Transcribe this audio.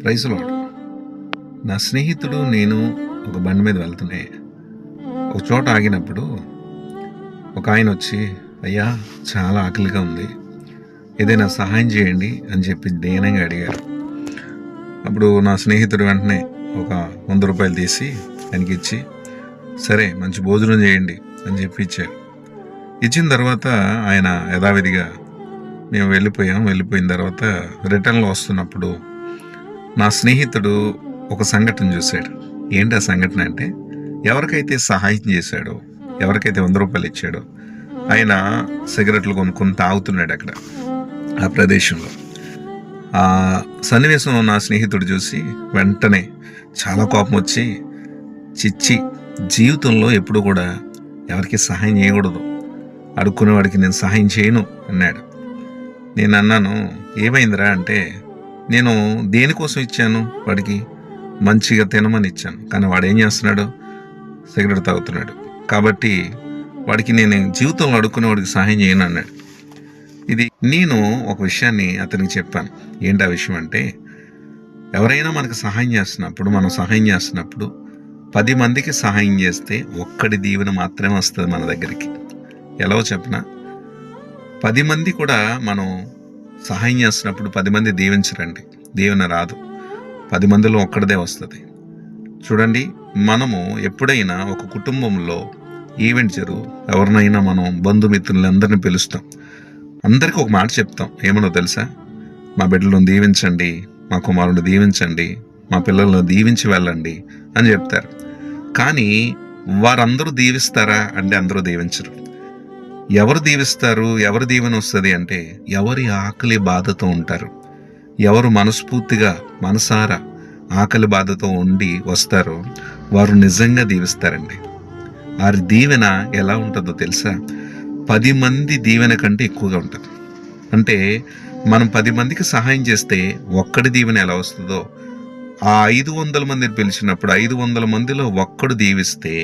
Praise lord. నా స్నేహితుడు నేను ఒక బండి మీద వెళ్తూనే ఒక చోట ఆగినప్పుడు ఒక ఆయన వచ్చి, అయ్యా చాలా ఆకలిగా ఉంది, ఏదైనా సహాయం చేయండి అని చెప్పి దీనంగా అడిగారు. అప్పుడు నా స్నేహితుడు వెంటనే ఒక 100 రూపాయలు తీసి ఆయనకి ఇచ్చి, సరే మంచి భోజనం చేయండి అని చెప్పి ఇచ్చారు. ఇచ్చిన తర్వాత ఆయన యథావిధిగా మేము వెళ్ళిపోయిన తర్వాత రిటర్న్లో వస్తున్నప్పుడు నా స్నేహితుడు ఒక సంఘటన చూశాడు. ఏంటి ఆ సంఘటన అంటే, ఎవరికైతే సహాయం చేశాడో, ఎవరికైతే 100 రూపాయలు ఇచ్చాడో ఆయన సిగరెట్లు కొనుక్కొని తాగుతున్నాడు అక్కడ ఆ ప్రదేశంలో. ఆ సన్నివేశం నా స్నేహితుడు చూసి వెంటనే చాలా కోపం వచ్చి, చిచ్చి జీవితంలో ఎప్పుడు కూడా ఎవరికి సహాయం చేయకూడదు, అడుక్కునేవాడికి నేను సహాయం చేయను అన్నాడు. నేను అన్నాను, ఏమైందిరా అంటే, నేను దేనికోసం ఇచ్చాను, వాడికి మంచిగా తినమని ఇచ్చాను, కానీ వాడు ఏం చేస్తున్నాడు, సిగరెట్ తాగుతున్నాడు, కాబట్టి వాడికి నేను జీవితంలో అడుక్కునేవాడికి సహాయం చేయను అన్నాడు. ఇది నేను ఒక విషయాన్ని అతనికి చెప్పాను. ఏంటి ఆ విషయం అంటే, ఎవరైనా మనకు సహాయం చేస్తున్నప్పుడు, మనం సహాయం చేస్తున్నప్పుడు 10 మందికి సహాయం చేస్తే ఒక్కడి దీవెన మాత్రమే వస్తుంది మన దగ్గరికి. ఎలాగో చెప్పనా, 10 మంది కూడా మనం సహాయం చేస్తున్నప్పుడు 10 మంది దీవించరండి, దీవెన రాదు, 10 మందిలో ఒక్కడిదే వస్తుంది. చూడండి, మనము ఎప్పుడైనా ఒక కుటుంబంలో ఈవెంట్ ఎవరినైనా మనం బంధుమిత్రులందరినీ పిలుస్తాం, అందరికీ ఒక మాట చెప్తాం. ఏమనో తెలుసా, మా బిడ్డలను దీవించండి, మా కుమారుని దీవించండి, మా పిల్లలను దీవించి వెళ్ళండి అని చెప్తారు. కానీ వారందరూ దీవిస్తారా అంటే అందరూ దీవించరు. ఎవరు దీవిస్తారు, ఎవరు దీవెన వస్తుంది అంటే, ఎవరి ఆకలి బాధతో ఉంటారు, ఎవరు మనస్ఫూర్తిగా మనసారా ఆకలి బాధతో ఉండి వస్తారో వారు నిజంగా దీవిస్తారండి. వారి దీవెన ఎలా ఉంటుందో తెలుసా, 10 మంది దీవెన కంటే ఎక్కువగా ఉంటుంది. అంటే మనం 10 మందికి సహాయం చేస్తే ఒక్కడి దీవెన ఎలా వస్తుందో, ఆ 500 మందిని పిలిచినప్పుడు 500 మందిలో ఒక్కడు దీవిస్తే